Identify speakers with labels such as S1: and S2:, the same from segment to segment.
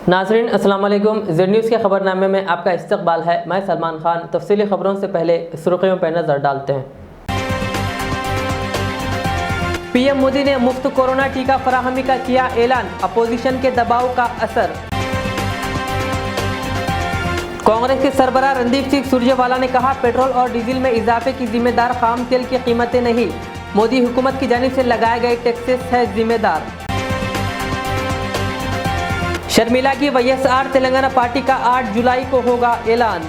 S1: नाज़रीन अस्सलाम वालेकुम। ज़ेड न्यूज़ के खबरनामे में आपका इस्तकबाल है। मैं सलमान खान। तफसीली खबरों से पहले सुर्खियों पर नज़र डालते हैं। पीएम मोदी ने मुफ्त कोरोना टीका फराहमी का किया ऐलान, अपोजिशन के दबाव का असर। कांग्रेस के सरबराह रणदीप सिंह सुरजेवाला ने कहा, पेट्रोल और डीजल में इजाफे की जिम्मेदार खाम तेल की कीमतें नहीं, मोदी हुकूमत की जानिब से लगाए गए टैक्सेस है जिम्मेदार। शर्मिला की वाईएसआर तेलंगाना पार्टी का 8 जुलाई को होगा ऐलान।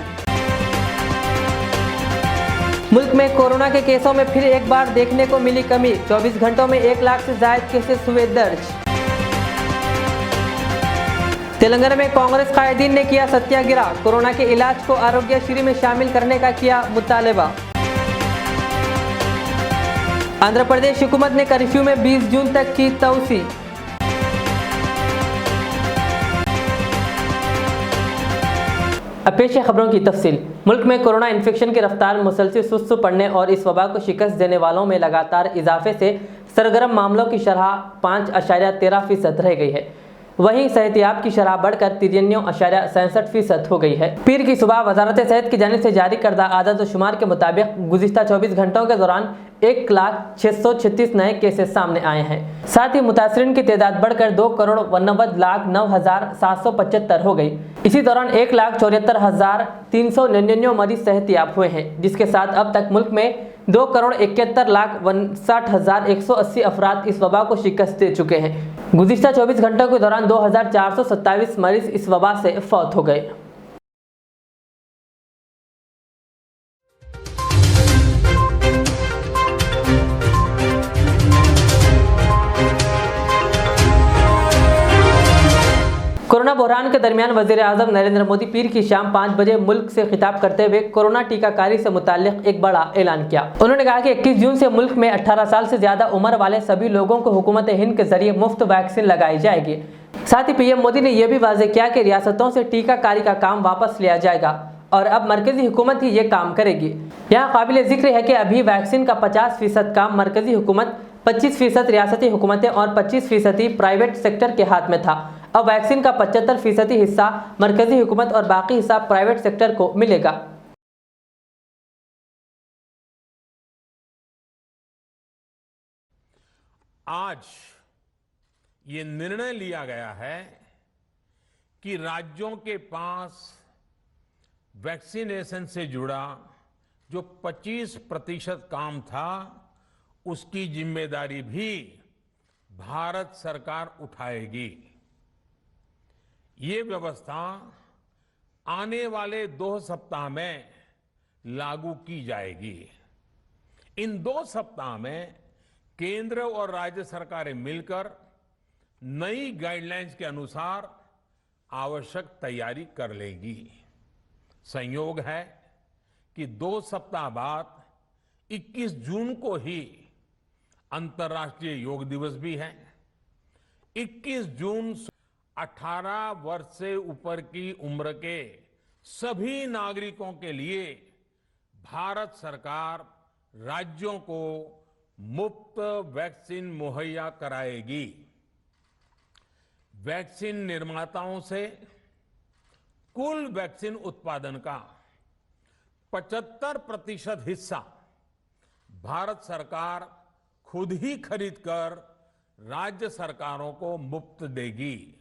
S1: मुल्क में कोरोना के केसों में फिर एक बार देखने को मिली कमी, 24 घंटों में 1 लाख से ज्यादा केसेस हुए दर्ज। तेलंगाना में कांग्रेस कायदीन ने किया सत्याग्रह, कोरोना के इलाज को आरोग्यश्री में शामिल करने का किया मुतालबा। आंध्र प्रदेश हुकूमत ने कर्फ्यू में 20 जून तक की तौसी। अब पेश है खबरों की तफसील। मुल्क में कोरोना इन्फेक्शन की रफ्तार मुसलसल सुस्त पड़ने और इस वबा को शिकस्त देने वालों में लगातार इजाफे से सरगर्म मामलों की शरह 5.13% रह गई है। वहीं सेहतियाब की शरह बढ़कर 93.67% हो गई है। पीर की सुबह वजारत सेहत की जानिब से जारी करदा आदत शुमार के मुताबिक गुज़िश्ता 24 घंटों के दौरान 1,0636 नए केसेस सामने आए हैं। साथ ही मुतासरीन की तादाद बढ़कर 2,89,09,775 हो गई। इसी दौरान 1,74,399 मरीज सेहतियाब हुए हैं, जिसके साथ अब तक मुल्क में 2,71,59,180 अफराद इस वबा को शिकस्त दे चुके हैं। गुज़िश्ता 24 घंटों के दौरान 2,427 मरीज इस वबा से फौत हो गए। कोरोना बहरान के दरमियान वज़ीर आज़म नरेंद्र मोदी पीर की शाम 5 बजे मुल्क से खिताब करते हुए कोरोना टीकाकारी से मुताल्लिक एक बड़ा ऐलान किया। उन्होंने कहा कि 21 जून से मुल्क में 18 साल से ज्यादा उम्र वाले सभी लोगों को हुकूमत हिंद के जरिए मुफ्त वैक्सीन लगाई जाएगी। साथ ही पीएम मोदी ने यह भी वाज़ेह किया कि रियासतों से टीकाकारी का काम वापस लिया जाएगा और अब मरकजी हुकूमत ही ये काम करेगी। यहाँ काबिल जिक्र है कि अभी वैक्सीन का 50% काम मरकजी हुकूमत, 25% रियासती हुकूमतें और 25% प्राइवेट सेक्टर के हाथ में था। अब वैक्सीन का 75% हिस्सा मरकजी हुकूमत और बाकी हिस्सा प्राइवेट सेक्टर को मिलेगा।
S2: आज ये निर्णय लिया गया है कि राज्यों के पास वैक्सीनेशन से जुड़ा जो 25% काम था, उसकी जिम्मेदारी भी भारत सरकार उठाएगी। ये व्यवस्था आने वाले 2 सप्ताह में लागू की जाएगी। इन 2 सप्ताह में केंद्र और राज्य सरकारें मिलकर नई गाइडलाइंस के अनुसार आवश्यक तैयारी कर लेंगी। संयोग है कि 2 सप्ताह बाद 21 जून को ही अंतर्राष्ट्रीय योग दिवस भी है। 21 जून 18 वर्ष से ऊपर की उम्र के सभी नागरिकों के लिए भारत सरकार राज्यों को मुफ्त वैक्सीन मुहैया कराएगी। वैक्सीन निर्माताओं से कुल वैक्सीन उत्पादन का 75% हिस्सा भारत सरकार खुद ही खरीदकर राज्य सरकारों को मुफ्त देगी।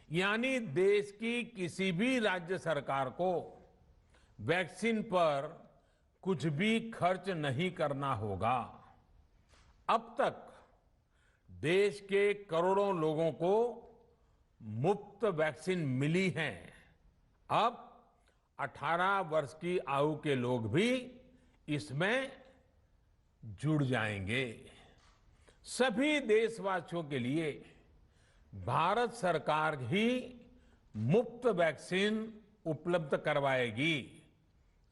S2: यानी देश की किसी भी राज्य सरकार को वैक्सीन पर कुछ भी खर्च नहीं करना होगा। अब तक देश के करोड़ों लोगों को मुफ्त वैक्सीन मिली है। अब 18 वर्ष की आयु के लोग भी इसमें जुड़ जाएंगे। सभी देशवासियों के लिए भारत सरकार ही मुफ्त वैक्सीन उपलब्ध करवाएगी।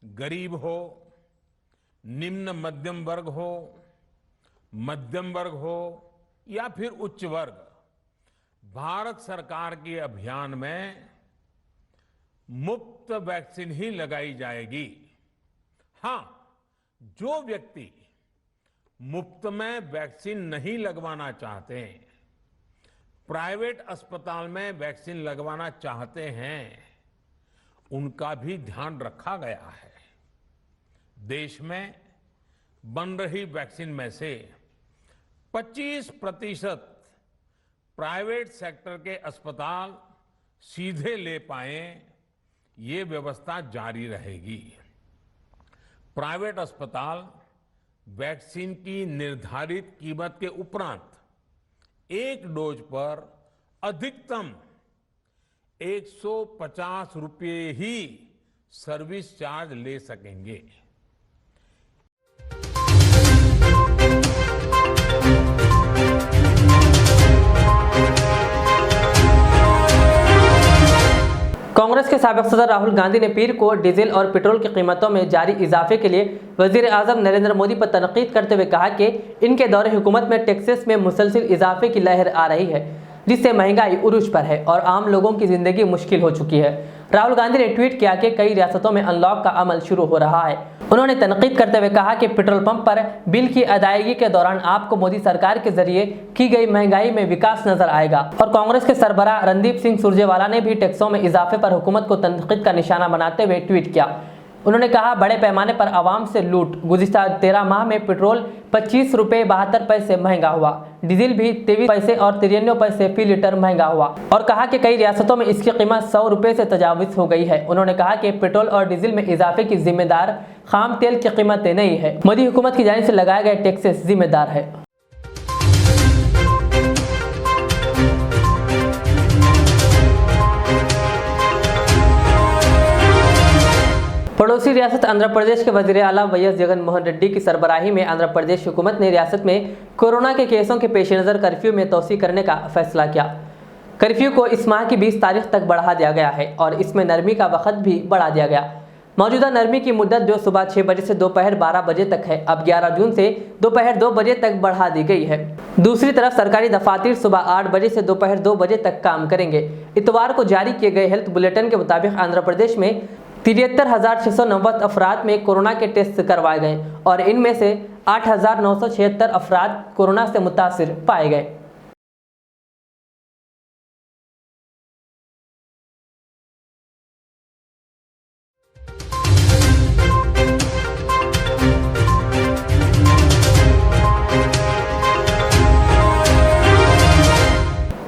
S2: गरीब हो, निम्न मध्यम वर्ग हो, मध्यम वर्ग हो या फिर उच्च वर्ग, भारत सरकार के अभियान में मुफ्त वैक्सीन ही लगाई जाएगी। हां, जो व्यक्ति मुफ्त में वैक्सीन नहीं लगवाना चाहते, प्राइवेट अस्पताल में वैक्सीन लगवाना चाहते हैं उनका भी ध्यान रखा गया है। देश में बन रही वैक्सीन में से 25% प्राइवेट सेक्टर के अस्पताल सीधे ले पाए, ये व्यवस्था जारी रहेगी। प्राइवेट अस्पताल वैक्सीन की निर्धारित कीमत के उपरांत एक डोज पर अधिकतम 150 रुपये ही सर्विस चार्ज ले सकेंगे।
S1: कांग्रेस के साबिक सदर राहुल गांधी ने पीर को डीजल और पेट्रोल की कीमतों में जारी इजाफे के लिए वजीर आजम नरेंद्र मोदी पर तनकीद करते हुए कहा कि इनके दौरे हुकूमत में टैक्सेस में मुसलसिल इजाफे की लहर आ रही है, जिससे महंगाई उरूज पर है और आम लोगों की जिंदगी मुश्किल हो चुकी है। राहुल गांधी ने ट्वीट किया कि कई रियासतों में अनलॉक का अमल शुरू हो रहा है। उन्होंने तनकीद करते हुए कहा कि पेट्रोल पंप पर बिल की अदायगी के दौरान आपको मोदी सरकार के जरिए की गई महंगाई में विकास नजर आएगा। और कांग्रेस के सरबराह रणदीप सिंह सुरजेवाला ने भी टैक्सों में इजाफे पर हुकूमत को तनकीद का निशाना बनाते हुए ट्वीट किया। उन्होंने कहा, बड़े पैमाने पर आवाम से लूट। गुज़िश्ता 13 माह में पेट्रोल 25 रुपये 72 पैसे महंगा हुआ, डीजल भी 23 पैसे और 93 पैसे फी लीटर महंगा हुआ। और कहा कि कई रियासतों में इसकी कीमत 100 रुपये से तजाविज़ हो गई है। उन्होंने कहा कि पेट्रोल और डीजल में इजाफे की जिम्मेदार खाम तेल की कीमतें नहीं है, मोदी हुकूमत की जानिब से लगाए गए टैक्सेस जिम्मेदार है। पड़ोसी रियासत आंध्र प्रदेश के वजीर आला वैएस जगन मोहन रेड्डी की सरबराही में आंध्र प्रदेश हुकूमत ने रियासत में कोरोना के केसों के पेश नज़र कर्फ्यू में तोसी करने का फैसला किया। कर्फ्यू को इस माह की 20 तारीख तक बढ़ा दिया गया है और इसमें नरमी का वक्त भी बढ़ा दिया गया। मौजूदा नरमी की मुद्दत जो सुबह 6 बजे से दोपहर 12 बजे तक है, अब 11 जून से दोपहर 2 बजे तक बढ़ा दी गई है। दूसरी तरफ सरकारी दफातर सुबह 8 बजे से दोपहर 2 बजे तक काम करेंगे। इतवार को जारी किए गए हेल्थ बुलेटिन के मुताबिक आंध्र प्रदेश में 73,690 अफराद में कोरोना के टेस्ट करवाए गए और इनमें से 8,976 अफराद कोरोना से मुतासिर पाए गए।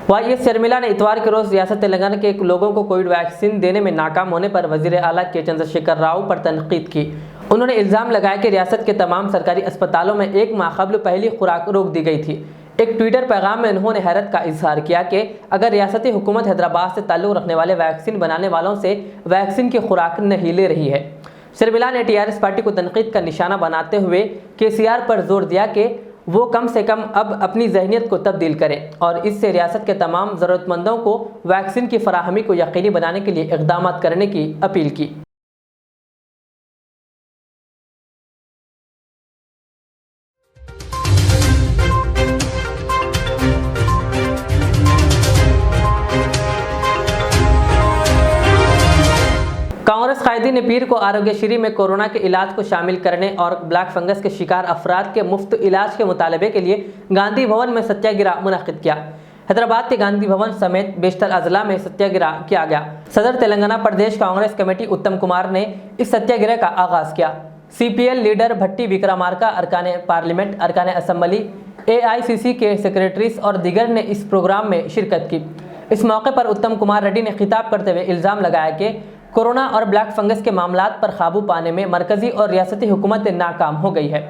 S1: वाईएस शर्मिला ने इतवार के रोज रियासत तेलंगाना के लोगों को कोविड वैक्सीन देने में नाकाम होने पर वजीर आला के चंद्रशेखर राव पर तनकीद की। उन्होंने इल्जाम लगाया कि रियासत के तमाम सरकारी अस्पतालों में 1 माह कबल पहली खुराक रोक दी गई थी। एक ट्विटर पैगाम में उन्होंने हैरत का इजहार किया कि अगर रियासती हुकूमत हैदराबाद से ताल्लुक़ रखने वाले वैक्सीन बनाने वालों से वैक्सीन की खुराक नहीं ले रही है। शर्मिला ने टीआरएस पार्टी को तनकीद का निशाना बनाते हुए केसीआर पर जोर दिया कि वो कम से कम अब अपनी जहनीत को तब्दील करें और इससे रियासत के तमाम ज़रूरतमंदों को वैक्सीन की फराहमी को यकीनी बनाने के लिए इक़दाम करने की अपील की। कांग्रेस कायदीन ने पीर को आरोग्यश्री में कोरोना के इलाज को शामिल करने और ब्लैक फंगस के शिकार अफराद के मुफ्त इलाज के मुतालबे के लिए गांधी भवन में सत्याग्रह मुनक्किद किया। हैदराबाद के गांधी भवन समेत बेशतर अजला में सत्याग्रह किया गया। सदर तेलंगाना प्रदेश कांग्रेस कमेटी उत्तम कुमार ने इस सत्याग्रह का आगाज किया। CPL लीडर भट्टी विक्रमार्का, अरकान पार्लियामेंट, अरकान असम्बली, AICC के सेक्रेटरीज और दीगर ने इस प्रोग्राम में शिरकत की। इस मौके पर उत्तम कुमार रेड्डी ने खिताब करते हुए इल्ज़ाम लगाया कि कोरोना और ब्लैक फंगस के मामलात पर काबू पाने में मरकजी और रियासती हुकूमतें नाकाम हो गई है।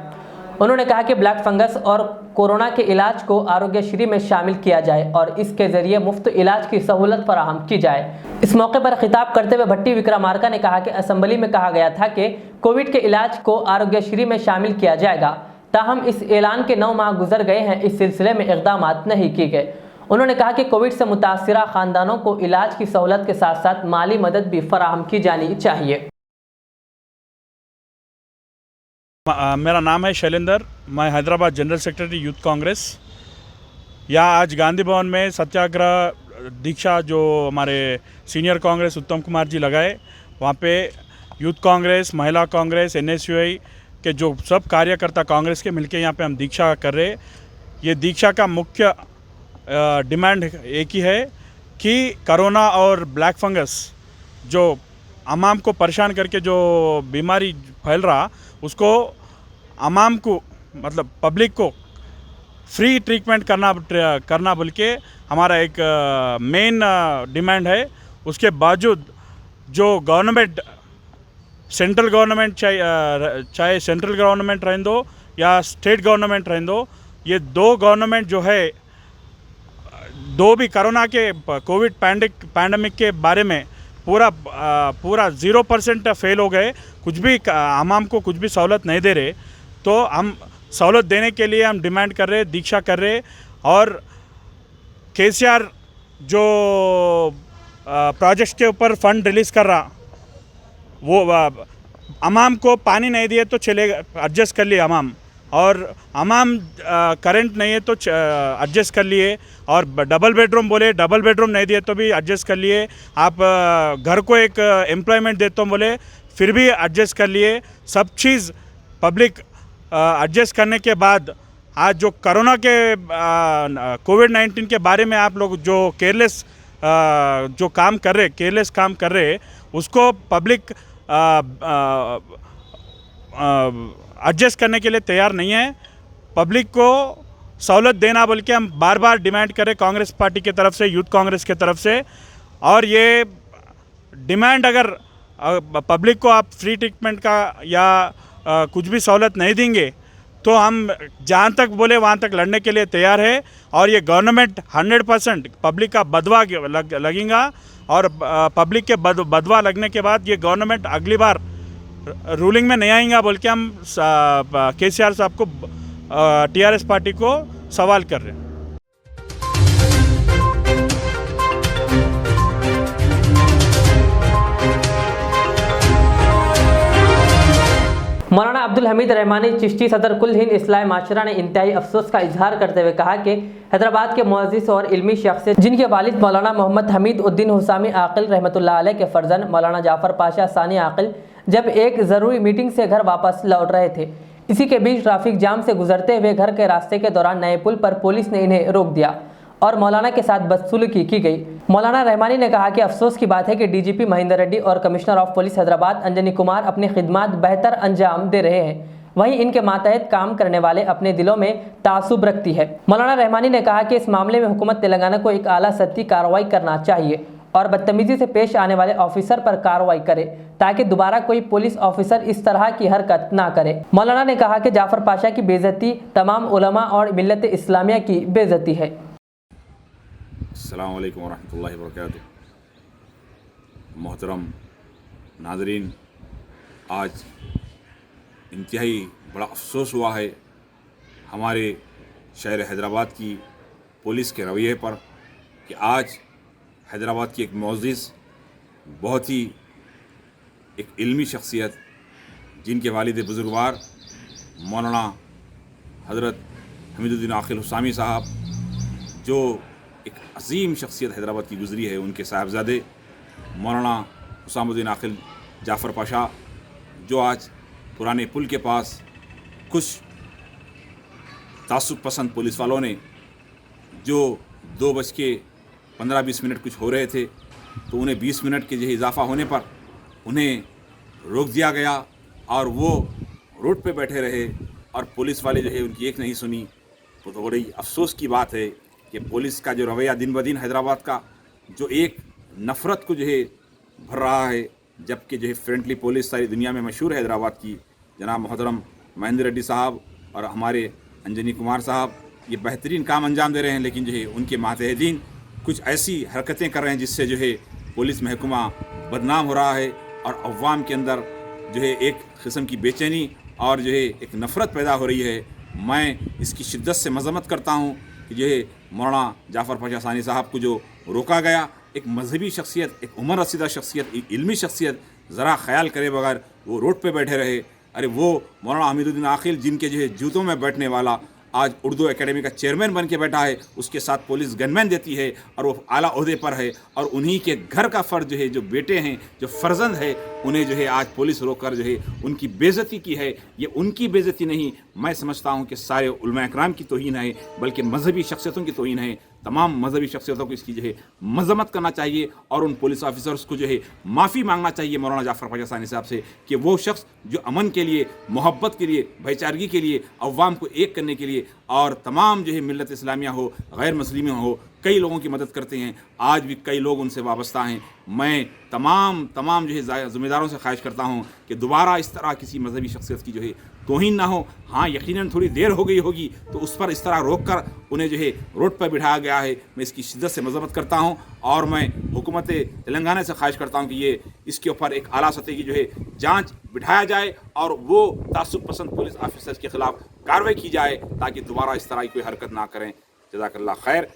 S1: उन्होंने कहा कि ब्लैक फंगस और कोरोना के इलाज को आरोग्यश्री में शामिल किया जाए और इसके जरिए मुफ्त इलाज की सहूलत फराहम की जाए। इस मौके पर खिताब करते हुए भट्टी विक्रमार्का ने कहा कि असेंबली में कहा गया था कि कोविड के इलाज को आरोग्यश्री में शामिल किया जाएगा, ताहम इस ऐलान के 9 माह गुजर गए हैं, इस सिलसिले में इक़दाम नहीं किए गए। उन्होंने कहा कि कोविड से मुतासिरा खानदानों को इलाज की सहूलत के साथ साथ माली मदद भी फराहम की जानी चाहिए।
S3: मेरा नाम है शैलेंद्र, मैं Hyderabad general secretary youth Congress. यहाँ आज गांधी भवन में सत्याग्रह दीक्षा जो हमारे सीनियर कांग्रेस उत्तम कुमार जी लगाए, वहाँ पे यूथ कांग्रेस, महिला कांग्रेस, NSUI के जो सब कार्यकर्ता कांग्रेस के मिलके यहाँ पे हम दीक्षा कर रहे हैं। ये दीक्षा का मुख्य डिमांड एक ही है कि कोरोना और ब्लैक फंगस जो अवाम को परेशान करके जो बीमारी फैल रहा, उसको अवाम को मतलब पब्लिक को फ्री ट्रीटमेंट करना बोल के हमारा एक मेन डिमांड है। उसके बावजूद जो गवर्नमेंट सेंट्रल गवर्नमेंट चाहे सेंट्रल गवर्नमेंट रहने दो या स्टेट गवर्नमेंट रहने दो, ये दो गवर्नमेंट जो है, दो भी कोरोना के कोविड पैंडमिक के बारे में पूरा 0% फेल हो गए। कुछ भी आवाम को कुछ भी सहूलत नहीं दे रहे। तो हम सहूलत देने के लिए हम डिमांड कर रहे, दीक्षा कर रहे। और केसीआर जो प्रोजेक्ट्स के ऊपर फंड रिलीज़ कर रहा, वो अवाम को पानी नहीं दिए तो चलेगा, एडजस्ट कर लिए अवाम, और अवाम करंट नहीं है तो एडजस्ट कर लिए, और डबल बेडरूम बोले डबल बेडरूम नहीं दिए तो भी एडजस्ट कर लिए। आप घर को एक एम्प्लॉयमेंट देते हो बोले फिर भी एडजस्ट कर लिए। सब चीज़ पब्लिक एडजस्ट करने के बाद आज जो कोरोना के कोविड-19 के बारे में आप लोग जो केयरलेस काम कर रहे उसको पब्लिक एडजस्ट करने के लिए तैयार नहीं है। पब्लिक को सहूलत देना बोल के हम बार बार डिमांड करें कांग्रेस पार्टी की तरफ से, यूथ कांग्रेस की तरफ से। और ये डिमांड अगर पब्लिक को आप फ्री ट्रीटमेंट का या कुछ भी सहूलत नहीं देंगे तो हम जहाँ तक बोले वहाँ तक लड़ने के लिए तैयार है। और ये गवर्नमेंट 100% पब्लिक का बदवा लगेगा, और पब्लिक के बदवा लगने के बाद ये गवर्नमेंट अगली बार रूलिंग में नहीं आएगा बोल के हम केसीआर साहब को, टीआरएस पार्टी को सवाल कर रहे हैं।
S1: मौलाना अब्दुल हमीद रहमानी चिश्ती सदर कुल हिंद इस्लाही माशरा ने इंतहाई अफसोस का इजहार करते हुए कहा कि हैदराबाद के मुअज़्ज़िज़ और इल्मी शख्सियत जिनके वालिद मौलाना मोहम्मद हमीद उद्दीन हुसामी आकिल रहमतुल्लाह अलैह के फर्जंद मौलाना जाफ़र पाशा सानी आकिल जब एक ज़रूरी मीटिंग से घर वापस लौट रहे थे, इसी के बीच ट्रैफिक जाम से गुजरते हुए घर के रास्ते के दौरान नए पुल पर पुलिस ने इन्हें रोक दिया और मौलाना के साथ बदसलूकी की गई। मौलाना रहमानी ने कहा कि अफसोस की बात है कि डीजीपी महेंद्र रेड्डी और commissioner of police Hyderabad Anjani Kumar अपनी खिदमत बेहतर अंजाम दे रहे हैं, वहीं इनके मातहत काम करने वाले अपने दिलों में तासुब रखती है। मौलाना रहमानी ने कहा कि इस मामले में हुकूमत तेलंगाना को एक आला सतही कार्रवाई करना चाहिए और बदतमीजी से पेश आने वाले ऑफिसर पर कार्रवाई करे ताकि दोबारा कोई पुलिस ऑफिसर इस तरह की हरकत ना करे। मौलाना ने कहा कि जाफर पाशा की बेइज्जती तमाम उलमा और मिल्लत इस्लामिया की बेइज्जती है।
S4: अस्सलाम वालेकुम वरहमतुल्लाहि वबरकातुहू। मोहतरम नाज़रीन, आज इंतहाई बड़ा अफसोस हुआ है हमारे शहर हैदराबाद की पुलिस के रवैये पर कि आज हैदराबाद की एक मुअज़्ज़िज़, बहुत ही एक इल्मी शख्सियत, जिनके वालिद बुज़ुर्गवार मौलाना हज़रत हमीदुद्दीन आकिल हुसामी साहब, जो एक अजीम शख्सियत हैदराबाद की गुज़री है, उनके साहबजादे मौलाना हुसामुद्दीन आकिल जाफ़र पाशा, जो आज पुराने पुल के पास कुछ तासुब पसंद पुलिस वालों ने, जो 2:15-20 कुछ हो रहे थे, तो उन्हें 20 मिनट के जो इजाफ़ा होने पर उन्हें रोक दिया गया और वो रोड पे बैठे रहे और पुलिस वाले जो है उनकी एक नहीं सुनी। तो बड़ी अफसोस की बात है कि पुलिस का जो रवैया दिन ब दिन हैदराबाद का, जो एक नफ़रत को जो है भर रहा है, जबकि जो है फ्रेंडली पुलिस सारी दुनिया में मशहूर है हैदराबाद की। जनाब मोहतरम महेंद्र रेड्डी साहब और हमारे अंजनी कुमार साहब ये बेहतरीन काम अंजाम दे रहे हैं, लेकिन जो है उनके मातहतीन कुछ ऐसी हरकतें कर रहे हैं जिससे जो है पुलिस महकमा बदनाम हो रहा है और अवाम के अंदर जो है एक किस्म की बेचैनी और जो है एक नफ़रत पैदा हो रही है। मैं इसकी शिद्दत से मज़म्मत करता हूँ कि जो है मौलाना जाफ़र पाशा सानी साहब को जो रोका गया, एक मजहबी शख्सियत, एक उमर रसीदा शख्सियत, एक इल्मी शख्सियत, ज़रा ख्याल करे बगैर वो रोड पे बैठे रहे। अरे वो मौलाना हमीदुद्दीन आकिल, जिनके जो है जूतों में बैठने वाला आज उर्दू एकेडमी का चेयरमैन बन के बैठा है, उसके साथ पुलिस गनमैन देती है और वो आला ओहदे पर है, और उन्हीं के घर का फ़र्ज जो है, जो बेटे हैं, जो फर्जंद है, उन्हें जो है आज पुलिस रोककर जो है उनकी बेइज्जती की है। ये उनकी बेइज्जती नहीं, मैं समझता हूँ कि सारे उलमा इकराम की तौहीन है, बल्कि मजहबी शख्सियतों की तौहीन है, तमाम मजहबी शख्सियतों को इसकी जो है मजम्मत करना चाहिए और उन पुलिस ऑफिसर्स को जो है माफ़ी मांगना चाहिए मौलाना जाफ़र ख्वाजा सानी साहब से कि वो शख्स जो अमन के लिए, मोहब्बत के लिए, भाईचारगी के लिए, अवाम को एक करने के लिए और तमाम जो है मिल्लत इस्लामिया हो, गैर मुस्लिम हो, कई लोगों की मदद करते हैं। आज भी कई लोग उनसे वाबस्ता हैं। मैं तमाम जो है ज़िम्मेदारों से ख्वाहिश करता हूँ कि दोबारा इस तरह किसी मजहबी शख्सियत की जो है तौहीन ना हो। हाँ, यकीनन थोड़ी देर हो गई होगी तो उस पर इस तरह रोक कर उन्हें जो है रोड पर बिठाया गया है। मैं इसकी शिद्दत से मजम्मत करता हूँ और मैं हुकूमत तेलंगाना से ख्वाहिश करता हूँ कि ये इसके ऊपर एक आला सतह की जो है जाँच बिठाया जाए और वो तासुब पसंद पुलिस ऑफिसर्स के खिलाफ कार्रवाई की जाए ताकि दोबारा इस तरह की कोई हरकत ना करें। जज़ाकल्लाह खैर।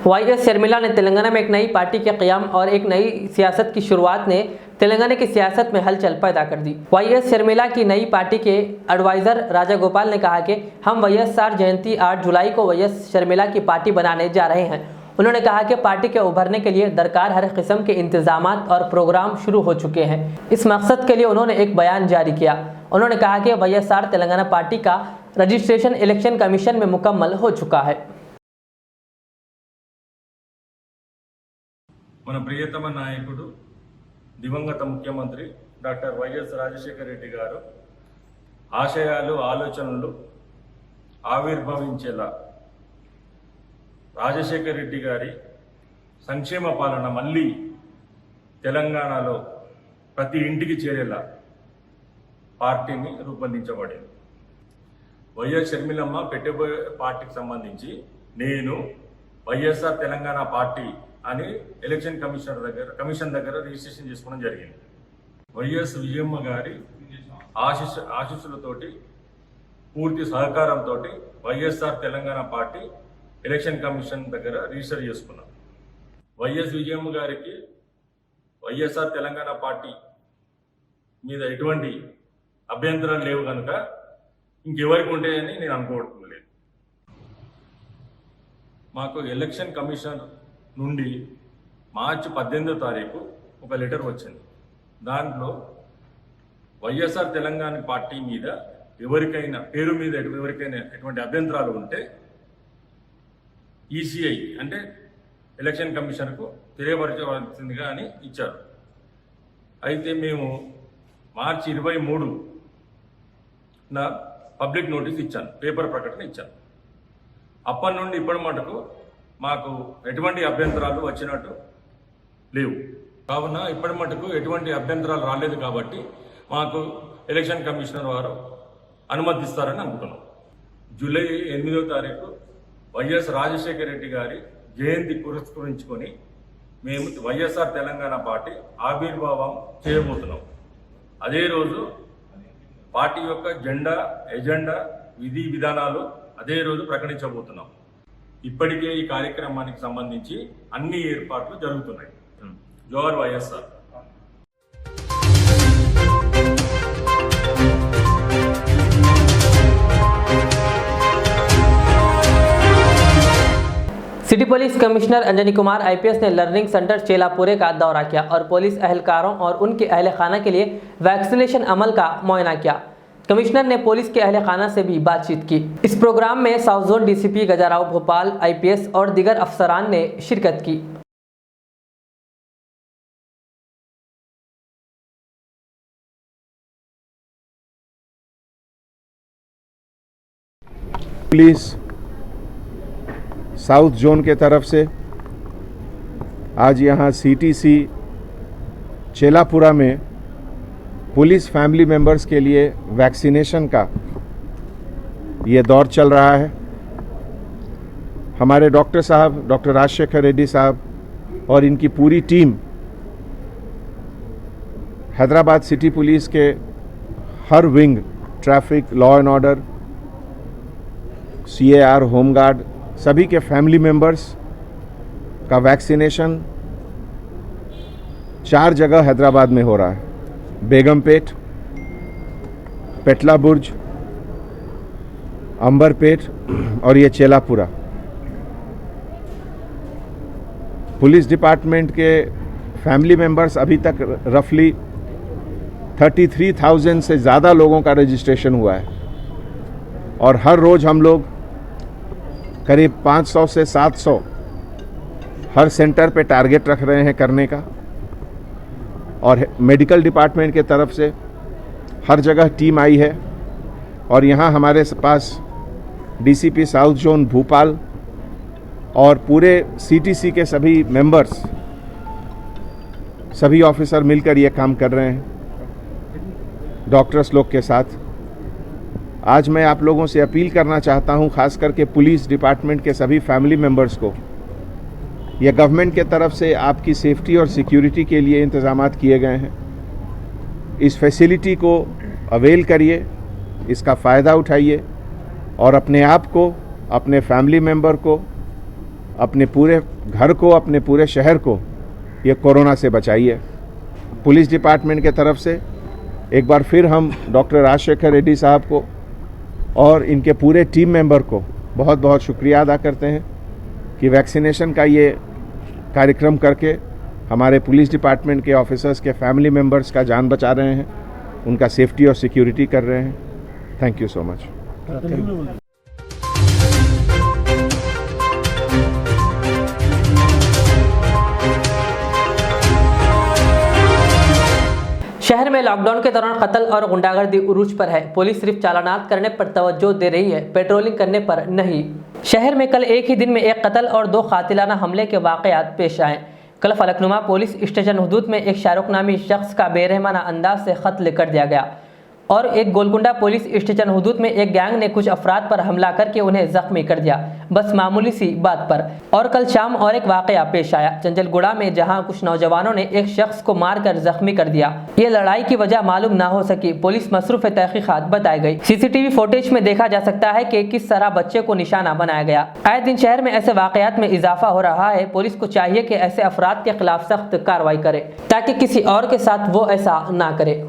S1: वाईएस शर्मिला ने तेलंगाना में एक नई पार्टी के क़याम और एक नई सियासत की शुरुआत ने तेलंगाना की सियासत में हलचल पैदा कर दी। वाईएस शर्मिला की नई पार्टी के एडवाइज़र राजा गोपाल ने कहा कि हम वाईएसआर जयंती 8 जुलाई को वाईएस शर्मिला की पार्टी बनाने जा रहे हैं। उन्होंने कहा कि पार्टी के उभरने के लिए दरकार हर किस्म के इंतजामात और प्रोग्राम शुरू हो चुके हैं। इस मकसद के लिए उन्होंने एक बयान जारी किया। उन्होंने कहा कि वाईएसआर तेलंगाना पार्टी का रजिस्ट्रेशन इलेक्शन कमीशन में मुकम्मल हो चुका है।
S5: మన ప్రియతమ నాయకుడు దివంగత ముఖ్యమంత్రి డాక్టర్ వైఎస్ రాజశేఖర రెడ్డి గారు ఆశయాలు ఆలోచనలు ఆవిర్భవించేలా రాజశేఖర రెడ్డి గారి సంక్షేమ పాలన మళ్ళీ తెలంగాణలో ప్రతి ఇంటికి చేరేలా పార్టీని రూపొందించబడింది. వైఎస్ షర్మిలమ్మ పెట్టబోయే పార్టీకి సంబంధించి నేను వైఎస్ఆర్ తెలంగాణ పార్టీ అని ఎలక్షన్ కమిషన్ దగ్గర రిజిస్ట్రేషన్ చేసుకోవడం జరిగింది. వైఎస్ విజయమ్మ గారి ఆశీస్సులతోటి పూర్తి సహకారంతో YSR Telangana party election commission దగ్గర రిజిస్టర్ చేసుకున్నాం. వైఎస్ విజయమ్మ గారికి వైఎస్ఆర్ తెలంగాణ పార్టీ మీద ఎటువంటి అభ్యంతరాలు లేవు కనుక ఇంకెవరికి ఉంటాయని నేను అనుకోవడం లేదు. మాకు ఎలక్షన్ కమిషన్ నుండి మార్చి 18వ తారీఖు ఒక లెటర్ వచ్చింది. దాంట్లో వైఎస్ఆర్ తెలంగాణ పార్టీ మీద ఎవరికైనా పేరు మీద ఎవరికైనా ఎటువంటి అభ్యంతరాలు ఉంటే ఈసీఐ అంటే ఎలక్షన్ కమిషన్కు తెలియపరచవలసిందిగా అని ఇచ్చారు. అయితే మేము మార్చి 23న పబ్లిక్ నోటీస్ ఇచ్చాను, పేపర్ ప్రకటన ఇచ్చాను. అప్పటి నుండి ఇప్పటి మటుకు మాకు ఎటువంటి అభ్యంతరాలు వచ్చినట్టు లేవు. కావున ఇప్పటి మటుకు ఎటువంటి అభ్యంతరాలు రాలేదు కాబట్టి మాకు ఎలక్షన్ కమిషనర్ వారు అనుమతిస్తారని అనుకుంటున్నాం. జూలై 8వ తారీఖు వైఎస్ రాజశేఖర రెడ్డి గారి జయంతి పురస్కరించుకొని మేము వైఎస్ఆర్ తెలంగాణ పార్టీ ఆవిర్భావం చేయబోతున్నాం. అదే రోజు పార్టీ యొక్క జెండా, ఎజెండా, విధి విధానాలు అదే రోజు ప్రకటించబోతున్నాం. ఇప్పటికే ఈ కార్యక్రమానికి సంబంధించి అన్ని ఏర్పాట్లు జరుగుతున్నాయి. జోహార్ YSR.
S1: City police commissioner Anjani Kumar IPS ने लर्निंग सेंटर चेलापुरे का दौरा किया और पुलिस अहलकारों और उनके अहल खाना के लिए वैक्सीनेशन अमल का मुआयना किया। कमिश्नर ने पुलिस के अहल खाना से भी बातचीत की। इस प्रोग्राम में south zone DCP Gajarao Bhopal IPS और दीगर अफसरान ने शिरकत की।
S6: पुलिस साउथ जोन के तरफ से आज यहाँ सीटीसी चेलापुरा में पुलिस फैमिली मेंबर्स के लिए वैक्सीनेशन का ये दौर चल रहा है। हमारे डॉक्टर साहब, डॉक्टर राजशेखर रेड्डी साहब और इनकी पूरी टीम हैदराबाद सिटी पुलिस के हर wing, traffic, law and order, CAR, home guard, सभी के फैमिली मेंबर्स का वैक्सीनेशन 4 जगह हैदराबाद में हो रहा है। बेगमपेट, पेटला बुर्ज, अंबरपेट और ये चेलापुरा। पुलिस डिपार्टमेंट के फैमिली मेंबर्स अभी तक रफली 33,000 से ज़्यादा लोगों का रजिस्ट्रेशन हुआ है और हर रोज़ हम लोग करीब 500 से 700 हर सेंटर पे टारगेट रख रहे हैं करने का। और मेडिकल डिपार्टमेंट के तरफ से हर जगह टीम आई है और यहाँ हमारे पास डीसीपी साउथ जोन भोपाल और पूरे सीटीसी के सभी मेंबर्स, सभी ऑफिसर मिलकर ये काम कर रहे हैं डॉक्टर्स लोग के साथ। आज मैं आप लोगों से अपील करना चाहता हूं, खास करके पुलिस डिपार्टमेंट के सभी फैमिली मेंबर्स को, ये गवर्नमेंट के तरफ से आपकी सेफ्टी और सिक्योरिटी के लिए इंतजामात किए गए हैं। इस फैसिलिटी को अवेल करिए, इसका फ़ायदा उठाइए और अपने आप को, अपने फैमिली मेंबर को, अपने पूरे घर को, अपने पूरे शहर को ये कोरोना से बचाइए। पुलिस डिपार्टमेंट के तरफ से एक बार फिर हम डॉक्टर राजशेखर रेड्डी साहब को और इनके पूरे टीम मेंबर को बहुत बहुत शुक्रिया अदा करते हैं कि वैक्सीनेशन का ये कार्यक्रम करके हमारे पुलिस डिपार्टमेंट के ऑफिसर्स के फैमिली मेंबर्स का जान बचा रहे हैं, उनका सेफ्टी और सिक्योरिटी कर रहे हैं। Thank you so much.
S1: शहर में लॉकडाउन के दौरान कत्ल और गुंडागर्दी उरूज पर है। पुलिस सिर्फ चालानात करने पर तवज्जो दे रही है, पेट्रोलिंग करने पर नहीं। शहर में कल एक ही दिन में एक कत्ल और 2 कातिलाना हमले के वाकयात पेश आए। कल फलकनुमा पुलिस स्टेशन हुदूद में एक शाहरुख नामी शख्स का बेरहमाना अंदाज से कत्ल कर दिया गया और एक गोलकुंडा पुलिस स्टेशन हुदूद में एक गैंग ने कुछ अफराद पर हमला करके उन्हें जख्मी कर दिया, बस मामूली सी बात पर। और कल शाम और एक वाकया पेश आया चंचलगुड़ा में, जहां कुछ नौजवानों ने एक शख्स को मारकर जख्मी कर दिया। ये लड़ाई की वजह मालूम ना हो सकी, पुलिस मसरूफ तहकीकात बताई गई। सीसीटीवी फुटेज में देखा जा सकता है कि किस तरह बच्चे को निशाना बनाया गया। आए दिन शहर में ऐसे वाकयात में इजाफा हो रहा है। पुलिस को चाहिए कि ऐसे अफराद के खिलाफ सख्त कार्रवाई करे ताकि किसी और के साथ वो ऐसा ना करे।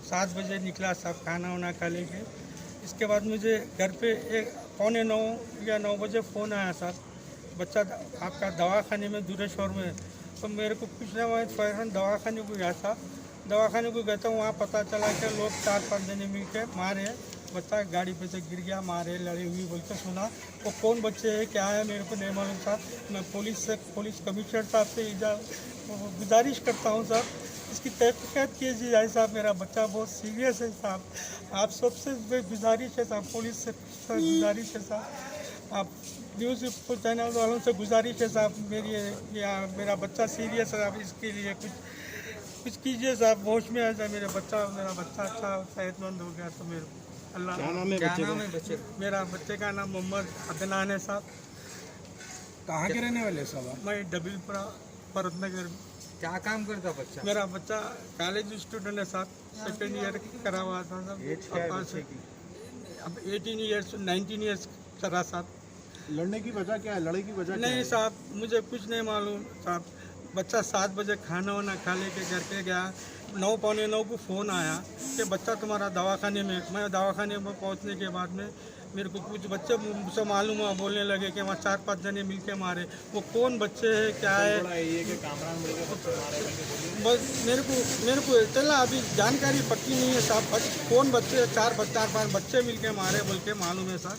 S7: सात बजे निकला साहब, खाना वाना खा लेके। इसके बाद मुझे घर पे 8:45 या 9 बजे फ़ोन आया साहब, बच्चा आपका दवाखाने में दूरेश्वर में। तो मेरे को पूछना हुआ फ़ौरन दवाखाने को गया साहब। दवाखाने को गया था, वहाँ पता चला कि लोग 4-5 जने मिल के मारे, बच्चा गाड़ी पे से गिर गया, मारे, लड़े हुई बोल के सुना। वो कौन बच्चे हैं, क्या है, मेरे को नहीं मालूम साहब। मैं पुलिस कमिश्नर साहब से गुजारिश करता हूँ साहब, इसकी तहकीकात कीजिए जाए साहब। मेरा बच्चा बहुत सीरियस है साहब। आप सबसे गुजारिश है साहब, पुलिस से गुजारिश है साहब, आप न्यूज़ चैनल वालों से गुजारिश है साहब, मेरा बच्चा सीरियस है साहब, इसके लिए कुछ कीजिए साहब, होश में आ जाए मेरा बच्चा अच्छा सेहतमंद हो गया तो मेरे अल्लाह। क्या नाम है बच्चे? मेरा बच्चे का नाम मोहम्मद अदनान है साहब।
S8: कहाँ के रहने वाले साहब?
S7: मैं डबलपुरा भरतनगर।
S8: क्या काम करता बच्चा?
S7: मेरा बच्चा कॉलेज स्टूडेंट है साहब, सेकेंड ईयर करा हुआ था साहब। अब 18 ईयर्स 19 ईयर्स करा साहब।
S8: लड़ने की वजह क्या है? लड़ाई की वजह
S7: नहीं साहब, मुझे कुछ नहीं मालूम साहब। बच्चा 7 बजे खाना वाना खा लेके घर पे गया, 9:45 को फ़ोन आया कि बच्चा तुम्हारा दवाखाने में। मैं दवाखाने में पहुंचने के बाद में मेरे को कुछ बच्चे मुझसे मालूम हुआ, बोलने लगे कि वहाँ 4-5 जने मिल के मारे। वो कौन बच्चे हैं, क्या है, बस मेरे को चला अभी जानकारी पक्की नहीं है साहब। कौन बच्चे 4-5 बच्चे मिल के मारे बोल के मालूम है साहब।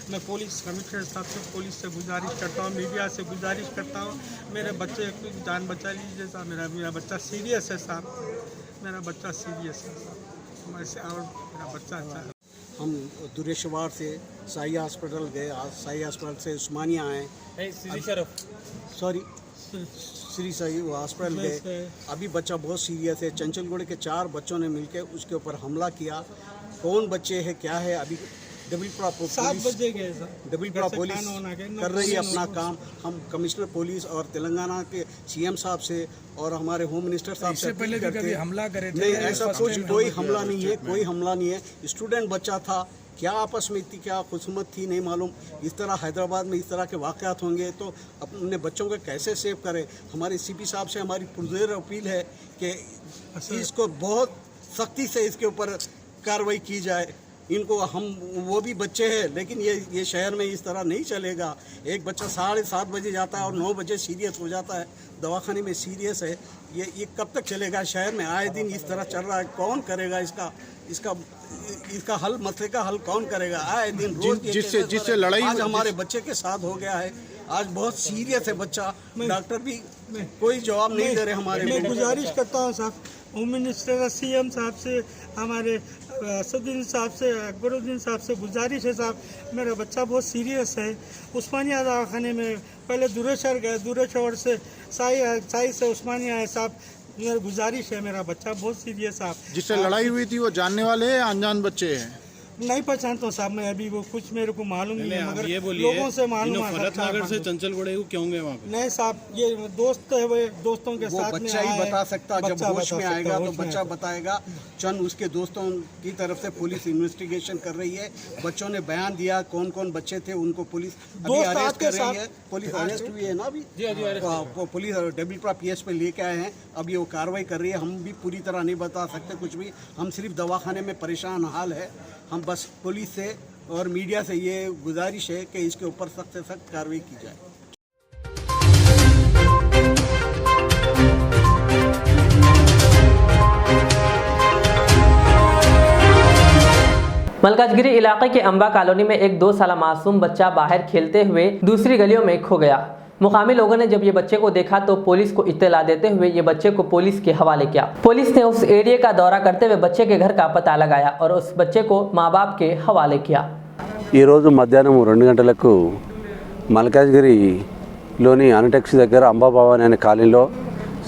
S7: मैं पुलिस कमिश्नर साहब से, पुलिस से गुजारिश करता हूँ, मीडिया से गुजारिश करता हूँ, मेरे बच्चे की जान बचा लीजिए साहब। मेरा बच्चा सीरियस है साहब, मेरा बच्चा सीरियस है साहब। और मेरा बच्चा अच्छा है।
S9: हम दुरेश्वर से शाही हॉस्पिटल गए, शाही हॉस्पिटल से उस्मानिया आए, श्री शाही हॉस्पिटल गए। अभी बच्चा बहुत सीरियस है। चंचलगुड़े के 4 बच्चों ने मिलकर उसके ऊपर हमला किया। कौन बच्चे हैं, क्या है, अभी डबलपुरा पुलिस कर रही है अपना काम। हम कमिश्नर पुलिस और तेलंगाना के सीएम साहब से और हमारे होम मिनिस्टर साहब से
S8: पहले भी कभी हमला करे थे?
S9: नहीं, ऐसा कुछ कोई हमला नहीं है, कोई हमला नहीं है। स्टूडेंट बच्चा था, क्या आपस में इतनी क्या खुशमत थी नहीं मालूम। इस तरह हैदराबाद में इस तरह के वाक़यात होंगे तो अपने बच्चों को कैसे सेव करें। हमारे सीपी साहब से हमारी पुरज़ोर अपील है कि इसको बहुत सख्ती से इसके ऊपर कार्रवाई की जाए। इनको हम वो भी बच्चे हैं, लेकिन ये शहर में इस तरह नहीं चलेगा। एक बच्चा 7:30 बजे जाता है और 9 बजे सीरियस हो जाता है, दवाखाने में सीरियस है। ये कब तक चलेगा? शहर में आए दिन इस तरह चल रहा है, कौन करेगा इसका हल, मसले का हल कौन करेगा? आए दिन रोज जिससे लड़ाई आज हमारे बच्चे के साथ हो गया है। आज बहुत सीरियस है बच्चा, डॉक्टर भी कोई जवाब नहीं दे रहे हमारे।
S7: मैं गुजारिश करता हूँ साहब, होम मिनिस्टर सीएम साहब से, हमारे असदुद्दीन साहब से, अकबरुद्दीन साहब से गुजारिश है साहब, मेरा बच्चा बहुत सीरियस है। उस्मानिया दवाखाने में पहले दूरेशहर गए, दूरेशहर से साई से उस्मानिया है साहब। मेरा गुजारिश है, मेरा बच्चा बहुत सीरियस है।
S8: जिससे लड़ाई हुई थी वो जानने वाले हैं, अनजान बच्चे हैं?
S7: नहीं पहचानता हूँ साहब मैं, अभी वो कुछ मेरे को मालूम नहीं है, मगर लोगों से मालूम है।
S8: फरतनगर से चंचल गोड़े को क्यों गए वहाँ पे?
S7: नहीं साहब, ये दोस्त है, वो दोस्तों के साथ में
S9: बच्चा ही बता सकता, जब होश में आएगा तो बच्चा बताएगा। चंद उसके दोस्तों की तरफ से पुलिस इन्वेस्टिगेशन कर रही है, बच्चों ने बयान दिया कौन कौन बच्चे थे, उनको पुलिस अभी अरेस्ट कर रही है। पुलिस अरेस्ट हुई है ना अभी, पुलिस डबलपुरा PS पे लेके आए हैं, अभी वो कार्रवाई कर रही है। हम भी पूरी तरह नहीं बता सकते कुछ भी, हम सिर्फ दवाखाने में परेशान हाल है। हम बस पुलिस से और मीडिया से ये गुजारिश है कि इसके ऊपर सख्त से सख्त कार्रवाई की जाए।
S1: मलकाजगिरी इलाके के अंबा कॉलोनी में एक 2 साला मासूम बच्चा बाहर खेलते हुए दूसरी गलियों में खो गया। मुकामी लोगों ने जब ये बच्चे को देखा तो पुलिस को इत्तला देते हुए ये बच्चे को पुलिस के हवाले किया। पुलिस ने उस एरिया का दौरा करते हुए बच्चे के घर का पता लगाया और उस बच्चे को माँ बाप के हवाले किया।
S10: ఈ రోజు మధ్యాహ్నం 2 గంటలకు మల్కాజ్గిరిలోని అనటెక్స్ దగ్గర అంబాభవన్ అనే కాలనీలో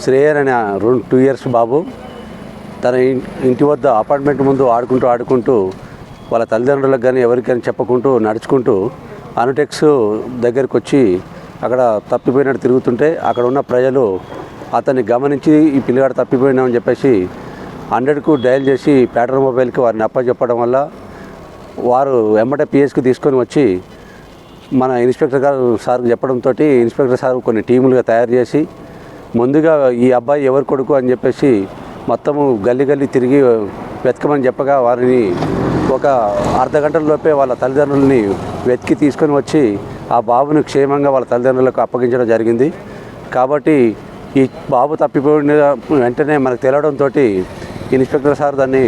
S10: శ్రేయర్ అనే 2 ఇయర్స్ బాబు తన ఇంటి వద్ద అపార్ట్మెంట్ ముందు ఆడుకుంటూ వాళ్ళ తల్లిదండ్రులకు కానీ ఎవరికైనా చెప్పకుంటూ నడుచుకుంటూ అనటెక్స్ దగ్గరికి వచ్చి అక్కడ తప్పిపోయినట్టు తిరుగుతుంటే అక్కడ ఉన్న ప్రజలు అతన్ని గమనించి ఈ పిల్లగాడు తప్పిపోయినామని చెప్పేసి 100కు డయల్ చేసి ప్యాటర్న్ మొబైల్కి వారిని అప్పచెప్పడం వల్ల వారు ఎమ్మటే PSకి తీసుకొని వచ్చి మన ఇన్స్పెక్టర్ గారు సార్కి చెప్పడంతో ఇన్స్పెక్టర్ సార్ కొన్ని టీములుగా తయారు చేసి ముందుగా ఈ అబ్బాయి ఎవరి కొడుకు అని చెప్పేసి మొత్తము గల్లీ తిరిగి వెతకమని చెప్పగా వారిని ఒక అర్ధగంటలోపే వాళ్ళ తల్లిదండ్రులని వెతికి తీసుకొని వచ్చి ఆ బాబుని క్షేమంగా వాళ్ళ తల్లిదండ్రులకు అప్పగించడం జరిగింది. కాబట్టి ఈ బాబు తప్పిపోయిన వెంటనే మనకు తెలవడంతో ఇన్స్పెక్టర్ సార్ దాన్ని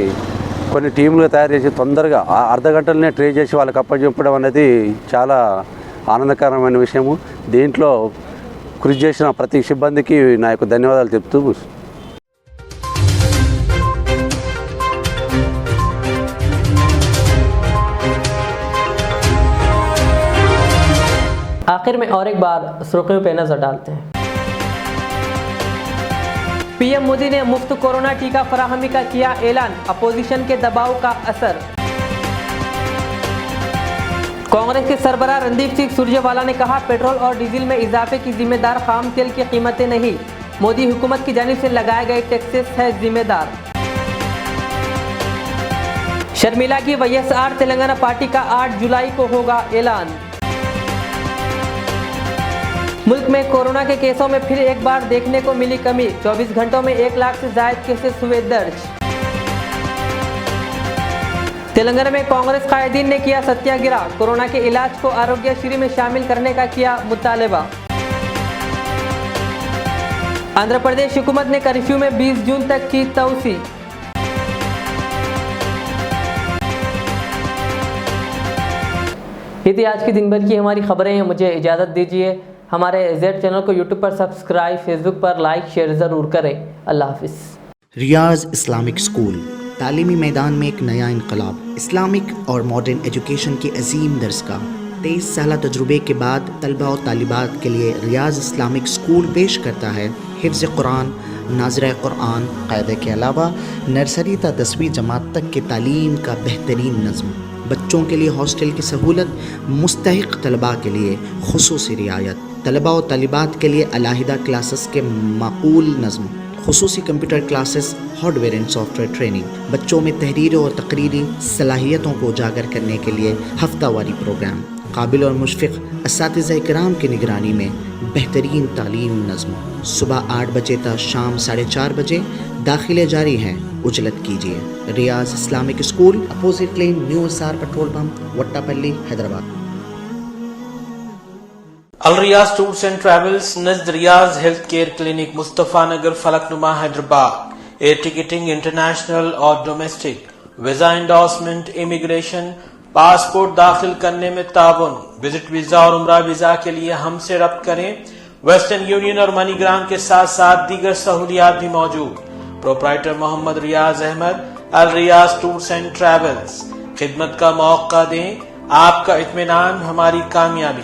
S10: కొన్ని టీములుగా తయారు చేసి తొందరగా అర్ధగంటలనే ట్రేస్ చేసి వాళ్ళకి అప్పచెప్పడం అనేది చాలా ఆనందకరమైన విషయము. దీంట్లో కృషి చేసిన ప్రతి సిబ్బందికి నా యొక్క ధన్యవాదాలు చెప్తూ
S1: आखिर में और एक बार सुर्खियों पे नजर डालते हैं। पीएम मोदी ने मुफ्त कोरोना टीका फराहमी का किया ऐलान, अपोजिशन के दबाव का असर। कांग्रेस के सरबराह रणदीप सिंह सुरजेवाला ने कहा, पेट्रोल और डीजल में इजाफे की जिम्मेदार खाम तेल की कीमतें नहीं, मोदी हुकूमत की जानिब से लगाए गए टैक्सेस है जिम्मेदार। शर्मिला की YSR तेलंगाना पार्टी का 8 जुलाई को होगा ऐलान। मुल्क में कोरोना के केसों में फिर एक बार देखने को मिली कमी, 24 घंटों में 1 लाख से ज्यादा केसेस हुए दर्ज। तेलंगाना में कांग्रेस कायदीन ने किया सत्याग्रह, कोरोना के इलाज को आरोग्यश्री में शामिल करने का किया मुतालबा। आंध्र प्रदेश हुकूमत ने कर्फ्यू में 20 जून तक की तौसी। ये थी आज की दिन भर की हमारी खबरें हैं। मुझे इजाज़त दीजिए। हमारे Z चैनल को YouTube पर सब्सक्राइब, Facebook पर लाइक शेयर ज़रूर करें। अल्लाह हाफिज़।
S11: रियाज इस्लामिक स्कूल तालीमी मैदान में एक नया इनकलाब, इस्लामिक और मॉडर्न एजुकेशन की अजीम दरसगाह। 23 साल तजुर्बे के बाद तलबा और तालिबात के लिए रियाज इस्लामिक स्कूल पेश करता है हिफ्ज़ कुरान, नाज़िरा कुरान, क़ायदे के अलावा नर्सरी ता 10वीं जमात तक की तालीम का बेहतरीन नज़्म। बच्चों के लिए हॉस्टल की सहूलत, मुस्तहिक़ तलबा के लिए खुसूसी रियायत, तलबा और तालिबात के लिए अलहदा क्लासेस के माकूल नज़्म, खुसूसी computer classes, hardware and software training. बच्चों में तहरीरी और तकरीरी सलाहियतों को उजागर करने के लिए हफ्तावारी प्रोग्राम, काबिल और मुशफ़िक़ असातिज़ा इकराम की निगरानी में बेहतरीन तालीम नज़्म। सुबह 8 बजे तक शाम 4:30 बजे दाखिले जारी हैं। उजलत कीजिए। Riyaz Islamic school, opposite lane, new SR petrol pump, Vattepally, Hyderabad.
S12: Al Riyaz tours and travels नज़द Riyaz health care clinic, Mustafa Nagar, Falaknuma, Hyderabad. Air ticketing international और domestic, visa endorsement, immigration, passport दाखिल करने में ताउन, विजिट वीजा और उम्रा वीजा के लिए हमसे रब्त करें। वेस्टर्न यूनियन और मनीग्राम के साथ साथ दीगर सहूलियात भी मौजूद। Proprietor Mohammad Riyaz Ahmad, Al Riyaz tours and travels. खिदमत का मौका दें, आपका इत्मीनान हमारी कामयाबी।